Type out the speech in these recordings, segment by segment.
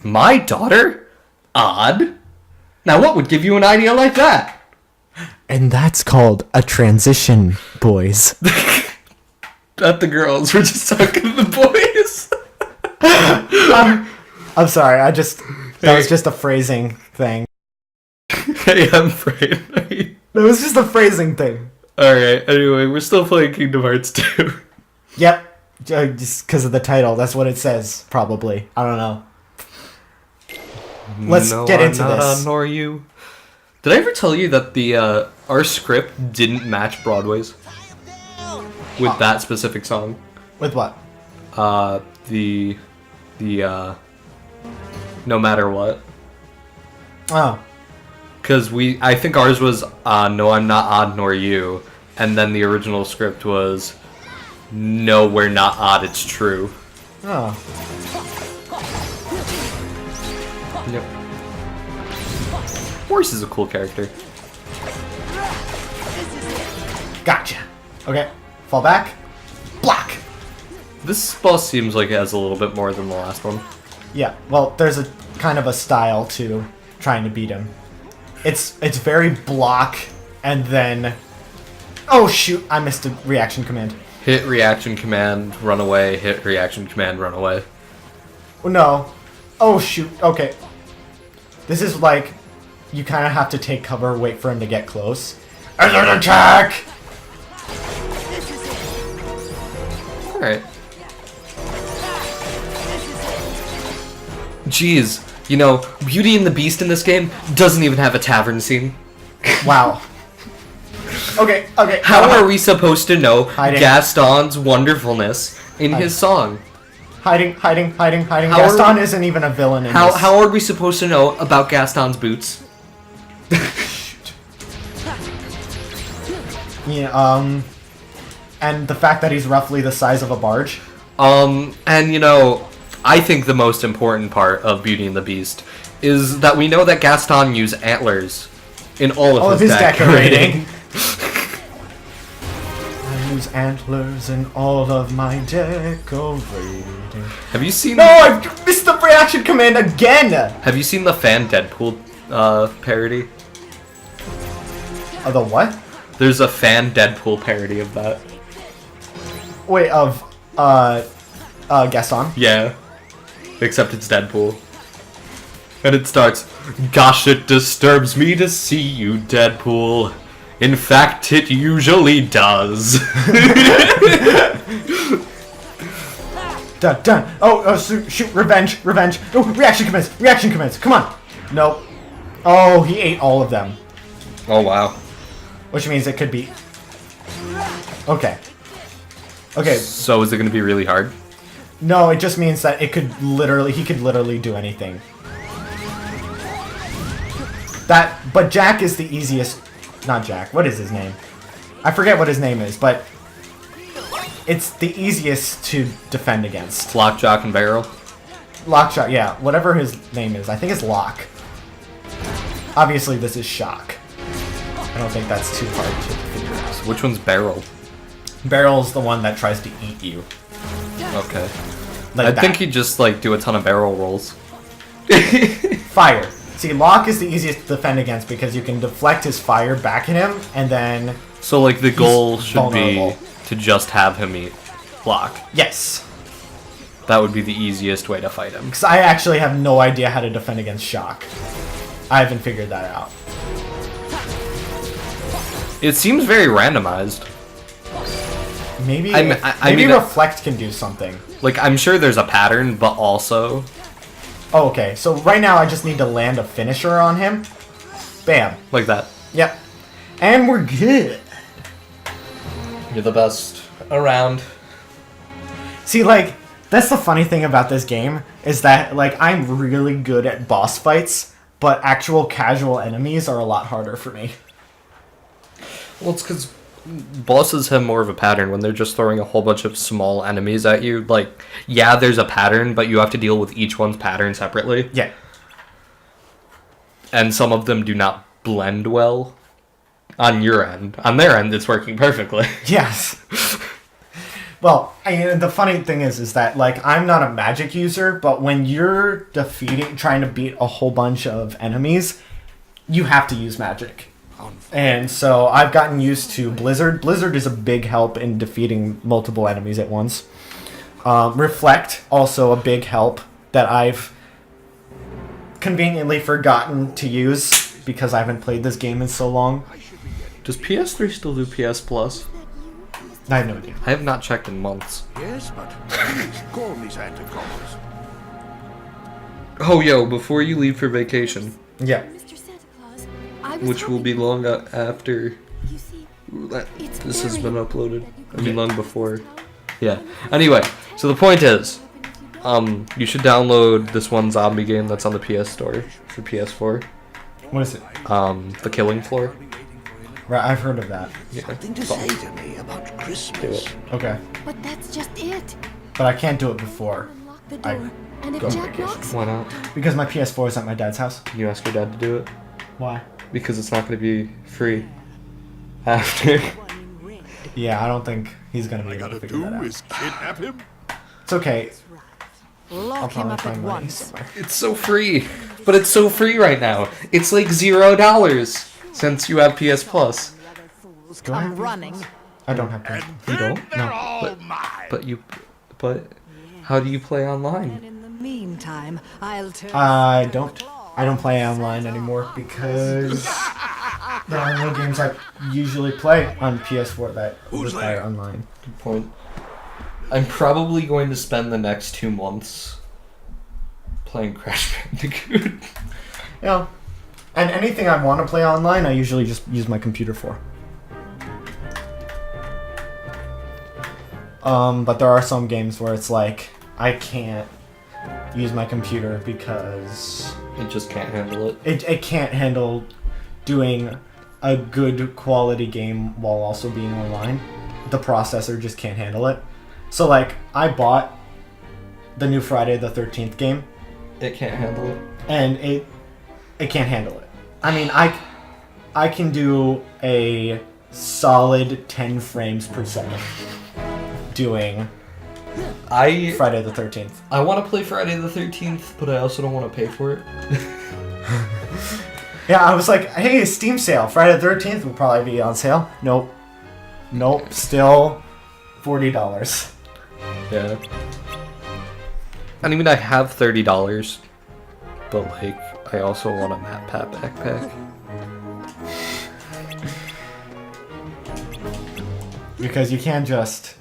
My daughter? Odd. Now what would give you an idea like that? And that's called a transition, boys. Not the girls, we're just talking to the boys. I'm sorry, that was just a phrasing thing. Hey, I'm afraid. That was just a phrasing thing. Alright, anyway, we're still playing Kingdom Hearts 2. Yep, just because of the title, that's what it says, probably. I don't know. Let's get into this. Nor you. Did I ever tell you that our script didn't match Broadway's? With that specific song? With what? The No Matter What. Oh. Because I think ours was, No, I'm Not Odd Nor You. And then the original script was, No, we're not odd, it's true. Oh. Yep. Horse is a cool character. Gotcha. Okay. Fall back. Block. This boss seems like it has a little bit more than the last one. Yeah, well, there's a kind of a style to trying to beat him. It's very block, and then... Oh, shoot, I missed a reaction command. Hit reaction command, run away, hit reaction command, run away. No. Oh, shoot, okay. This is like, you kind of have to take cover, wait for him to get close. And then attack! Alright. Jeez, you know, Beauty and the Beast in this game doesn't even have a tavern scene. Wow. Okay. How are we supposed to know Hiding. Gaston's wonderfulness in his song? Hiding. Gaston isn't even a villain in this. How are we supposed to know about Gaston's boots? Shoot. Yeah, and the fact that he's roughly the size of a barge. And you know, I think the most important part of Beauty and the Beast is that we know that Gaston used antlers in all of his decorating. I use antlers in all of my decorating. Have you seen? No, I missed the reaction command again. Have you seen the fan Deadpool parody? The what? There's a fan Deadpool parody of that. Wait, of Gaston? Yeah. Except it's Deadpool. And it starts, Gosh, it disturbs me to see you, Deadpool. In fact, it usually does. Done. Oh, shoot, revenge. Oh, reaction commands. Come on. Nope. Oh, he ate all of them. Oh, wow. Which means it could be... Okay. So is it going to be really hard? No, it just means that he could literally do anything. But Jack is the easiest... Not Jack, what is his name? I forget what his name is, but... It's the easiest to defend against. Lockjaw and Barrel? Lockshot, yeah. Whatever his name is. I think it's Lock. Obviously, this is Shock. I don't think that's too hard to figure out. So which one's Barrel? Barrel's the one that tries to eat you. Okay. Like I think he'd just, like, do a ton of barrel rolls. Fire. See, Lock is the easiest to defend against because you can deflect his fire back at him, and then... So, like, the goal should vulnerable. be to just have him eat Lock. Yes. That would be the easiest way to fight him. Because I actually have no idea how to defend against Shock. I haven't figured that out. It seems very randomized. Maybe mean, Reflect can do something. Like, I'm sure there's a pattern, but also... Oh, okay. So right now I just need to land a finisher on him. Bam. Like that. Yep. And we're good. You're the best around. See, like, that's the funny thing about this game, is that, like, I'm really good at boss fights, but actual casual enemies are a lot harder for me. Well, it's because bosses have more of a pattern when they're just throwing a whole bunch of small enemies at you. Like, yeah, there's a pattern, but you have to deal with each one's pattern separately. Yeah. And some of them do not blend well on your end. On their end, it's working perfectly. Yes. Well, the funny thing is that like I'm not a magic user, but when you're trying to beat a whole bunch of enemies, you have to use magic. And so I've gotten used to Blizzard. Blizzard is a big help in defeating multiple enemies at once. Reflect, also a big help that I've conveniently forgotten to use because I haven't played this game in so long. Does PS3 still do PS Plus? I have no idea. I have not checked in months. Yes, but please call me Santa Claus. Oh, yo, before you leave for vacation, Yeah. Mr. Santa Claus, I was which will hoping be long after you see, this has been uploaded. I mean, Okay. long before. Yeah. Anyway, so the point is, you should download this one zombie game that's on the PS Store for PS4. What is it? The Killing Floor. Right, I've heard of that. Yeah. Something to say to me about Christmas. Do it. Okay. But that's just it. But I can't do it before. Unlock the I door, and if go on Jack vacation. knocks, Why not? Because my PS4 is at my dad's house. Can you ask your dad to do it? Why? Because it's not going to be free after. Yeah, I don't think he's gonna be able to figure that out. kidnap him. It's okay. I'll Lock him probably up at find money once. somewhere. It's so free. But it's so free right now. It's like $0 since you have PS Plus. The other fools Do I have come PS running. I don't have to. You don't? They're all But- mine. But how do you play And online? in the meantime, I'll turn. I don't play online anymore because there are no games I usually play on PS4 that require online. Good point. I'm probably going to spend the next 2 months playing Crash Bandicoot. Yeah. And anything I want to play online, I usually just use my computer for. But there are some games where it's like, I can't use my computer because It just can't handle it. it can't handle doing a good quality game while also being online. The processor just can't handle it. So like, I bought the new Friday the 13th game, It can't handle it. and it can't handle it. I mean, I can do a solid 10 frames per second doing I Friday the 13th. want to play Friday the 13th, but I also don't want to pay for it. Yeah, I was like, hey, Steam sale. Friday the 13th will probably be on sale. Nope. Nope. Still $40. Yeah. I mean, I have $30, but like, I also want a MatPat backpack. Because you can't just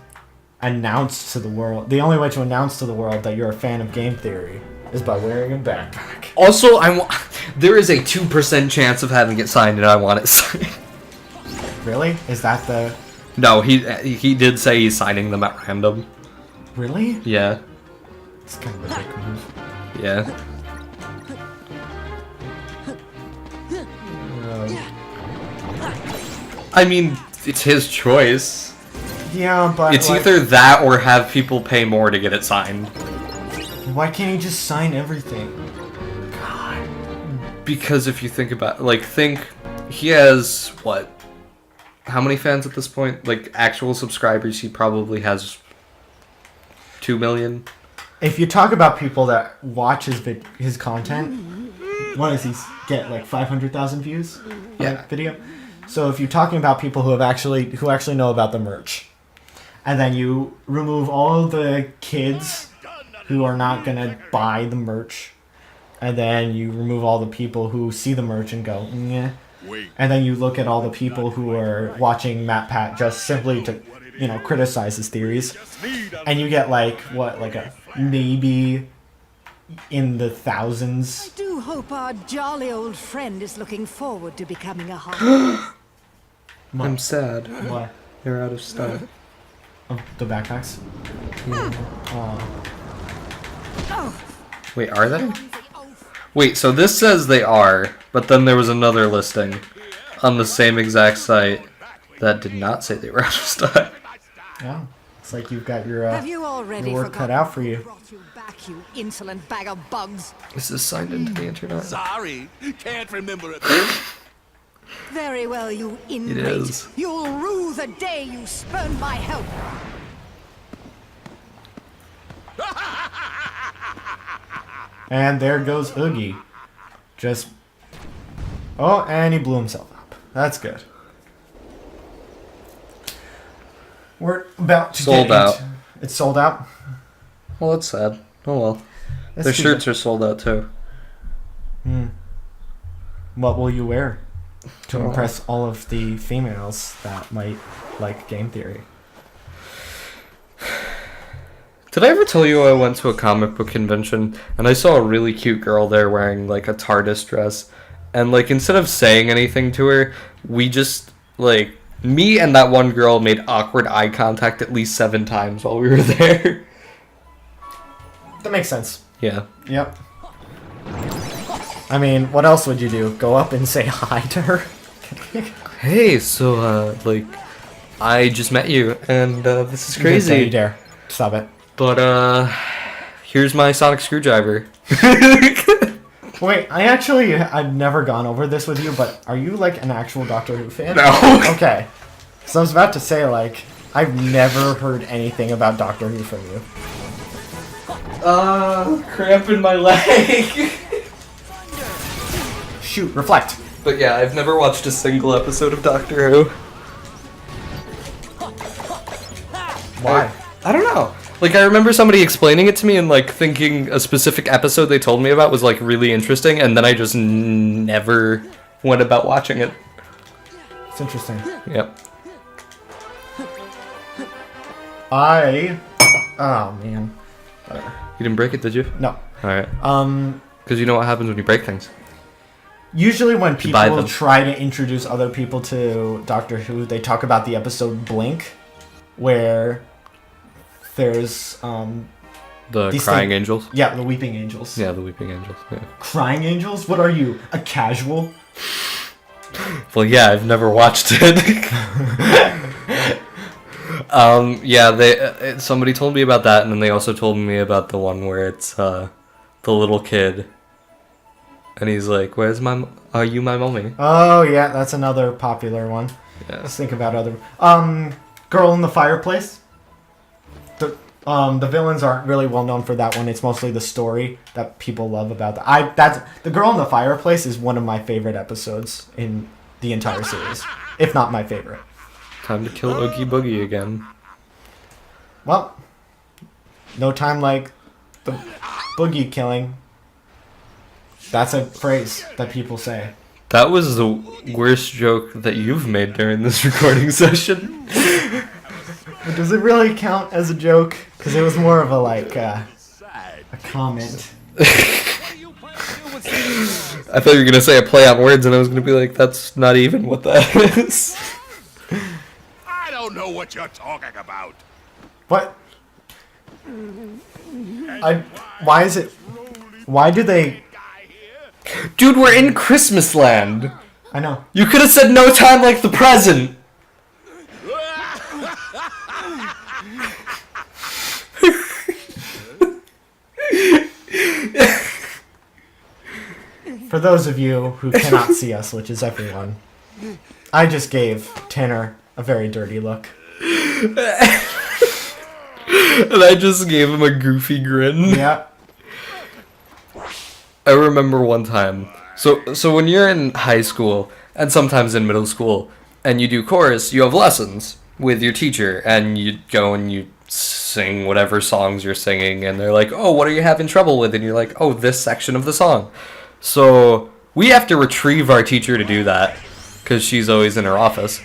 announce to the world. The only way to announce to the world that you're a fan of game theory is by wearing a backpack. Also, there is a 2% chance of having it signed, and I want it signed. Really? Is that the... No, he did say he's signing them at random. Really? Yeah, It's kind of a dick move. yeah. I mean, it's his choice. Yeah, but It's like, either that or have people pay more to get it signed. why can't he just sign everything? God. Because if you think about, he has, what? How many fans at this point? Like, actual subscribers, he probably has 2 million. If you talk about people that watch his content, what does he get? Like 500,000 views? On Yeah. a video. So if you're talking about people who actually know about the merch, and then you remove all the kids who are not gonna buy the merch, and then you remove all the people who see the merch and go, yeah, and then you look at all the people who are watching MatPat just simply to, criticize his theories, and you get like a maybe in the thousands. I do hope our jolly old friend is looking forward to becoming a hobby. I'm sad. What? They're out of stock. Oh, the backpacks. Wait, are they? Wait, so this says they are, but then there was another listing on the same exact site that did not say they were out of stock. Yeah, it's like you've got your Have you already your work cut forgotten out for who you. brought you back, you insolent bag of bugs? Is this signed into the internet? Sorry, can't remember it. Very well, you ingrate. is. You'll rue the day you spurned my help. And there goes Oogie. Just... Oh, and he blew himself up. That's good. We're about to Sold get out. into... It's sold out? Well, that's sad. Oh well. That's Their too shirts bad. are sold out too. What will you wear to impress all of the females that might like game theory? Did I ever tell you I went to a comic book convention and I saw a really cute girl there wearing like a TARDIS dress, and like instead of saying anything to her, we just like me and that one girl made awkward eye contact at least 7 times while we were there. That makes sense. Yeah. Yep. I mean, what else would you do? Go up and say hi to her? Hey, so like I just met you and this is Don't you crazy. dare. Stop it. But here's my sonic screwdriver. Wait, I've never gone over this with you, but are you like an actual Doctor Who fan? No. Okay. So I was about to say, like, I've never heard anything about Doctor Who from you. Cramp in my leg. Shoot, reflect. But yeah, I've never watched a single episode of Doctor Who. Why? I don't know. Like, I remember somebody explaining it to me and, like, thinking a specific episode they told me about was, like, really interesting, and then I just never went about watching it. It's interesting. Yep. Oh, man. You didn't break it, did you? No. Alright. Because you know what happens when you break things. Usually when buy people them. try to introduce other people to Doctor Who, they talk about the episode Blink, where there's, The These Crying thing- Angels? yeah, the Weeping Angels. Yeah, the Weeping Angels. Yeah. Crying Angels? What are you, a casual? Well, yeah, I've never watched it. Yeah, somebody told me about that, and then they also told me about the one where it's the little kid, and he's like, "Where's my? Are you my mommy?" Oh, yeah, that's another popular one. Yeah. Let's think about other... Girl in the Fireplace? The villains aren't really well known for that one. It's mostly the story that people love about that. The Girl in the Fireplace is one of my favorite episodes in the entire series, if not my favorite. Time to kill Oogie Boogie again. Well, no time like the boogie killing. That's a phrase that people say. That was the worst joke that you've made during this recording session. But does it really count as a joke? Because it was more of a like a comment. I thought you were gonna say a play on words, and I was gonna be like, "That's not even what that is." I don't know what you're talking about. What? Why is it? Why do they? Dude, we're in Christmas land. I know. You could have said no time like the present. For those of you who cannot see us, which is everyone, I just gave Tanner a very dirty look. And I just gave him a goofy grin. Yeah. I remember one time. So when you're in high school and sometimes in middle school and you do chorus, you have lessons with your teacher and you go and you sing whatever songs you're singing, and they're like, "Oh, what are you having trouble with?" And you're like, "Oh, this section of the song." So we have to retrieve our teacher to do that because she's always in her office.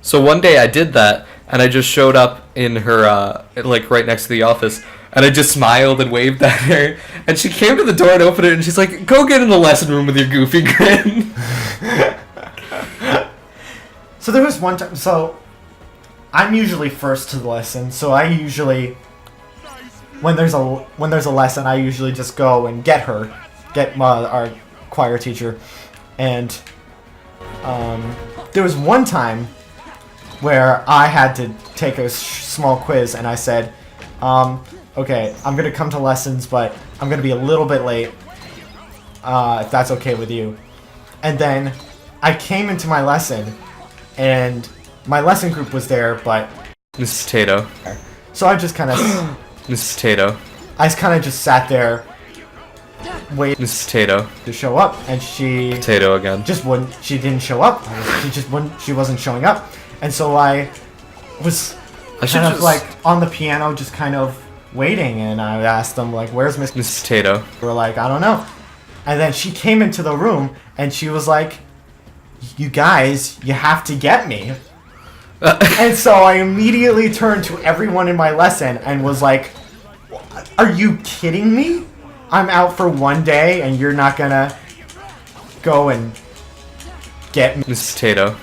So one day I did that, and I just showed up in her, like, right next to the office, and I just smiled and waved at her, and she came to the door and opened it, and she's like, "Go get in the lesson room with your goofy grin." So there was one time. So I'm usually first to the lesson. So I usually, when there's a lesson, I usually just go and get our choir teacher, and there was one time where I had to take a small quiz, and I said, okay, I'm going to come to lessons, but I'm going to be a little bit late, if that's okay with you. And then I came into my lesson, and my lesson group was there, but... Miss Potato. So I just kind of... Miss Potato. I kind of just sat there, waited Miss Potato. to show up, and she Potato again. just wouldn't. She didn't show up. She just wouldn't. She wasn't showing up, and so I was I should kind of just like on the piano, just kind of waiting, and I asked them like, "Where's Miss?" Miss Potato. They were like, "I don't know," and then she came into the room, and she was like, "You guys, you have to get me." And so I immediately turned to everyone in my lesson and was like, "Are you kidding me? I'm out for one day and you're not gonna go and get me?" Miss Potato.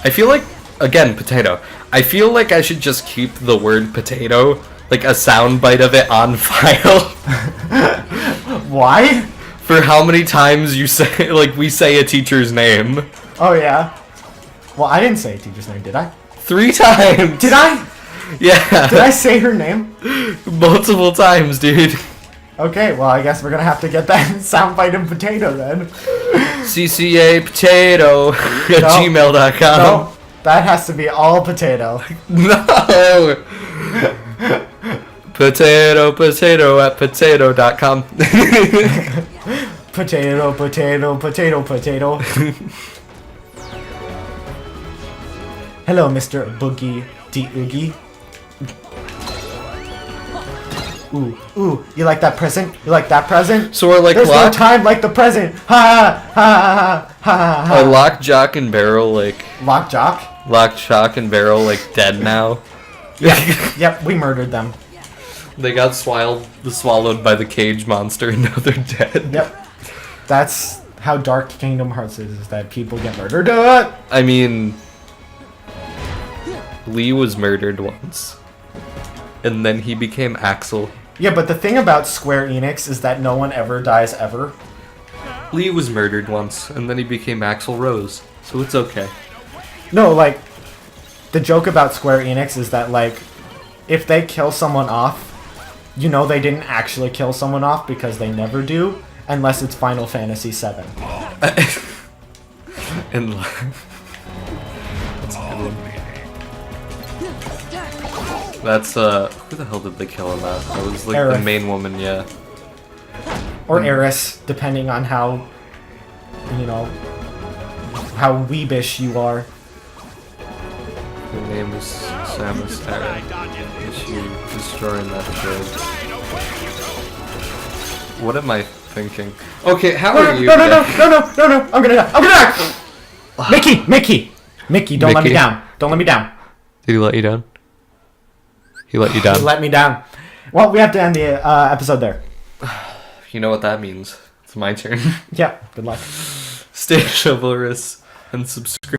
I feel like, again, potato. I feel like I should just keep the word potato, like a soundbite of it on file. Why? For how many times you say, like, we say a teacher's name. Oh yeah. Well, I didn't say a teacher's name, did I? 3 times! Did I? Yeah. Did I say her name? Multiple times, dude. Okay, well, I guess we're gonna have to get that soundbite in potato then. CCA potato at gmail.com. No, that has to be all potato. No! Potato at potato.com. Potato. Hello, Mr. Boogie D Oogie. Ooh, you like that present? You like that present? So we're like There's no time like the present. Ha ha ha. Are Lock, Jock, and Barrel like... Lockjaw? Lock, Shock, and Barrel like dead now? Yep, we murdered them. They got swallowed by the cage monster and now they're dead. Yep. That's how Dark Kingdom Hearts is that people get murdered. I mean... Lee was murdered once. And then he became Axel. Yeah, but the thing about Square Enix is that no one ever dies ever. Lee was murdered once, and then he became Axel Rose. So it's okay. No, like, the joke about Square Enix is that, like, if they kill someone off, you know they didn't actually kill someone off because they never do, unless it's Final Fantasy VII. And that's a good one. That's who the hell did they kill in that? That was like the Aerith. main woman, yeah. Or Eris, depending on how, you know, how weebish you are. Her name is Samus Aran. Is she destroying that droid? What am I thinking? Okay, how are you? No, I'm gonna die. Mickey, don't let me Mickey. down. Don't let me down. Did he let you down? He let you You down. let me down. Well, we have to end the episode there. You know what that means. It's my turn. Yeah, good luck. Stay chivalrous and subscribe.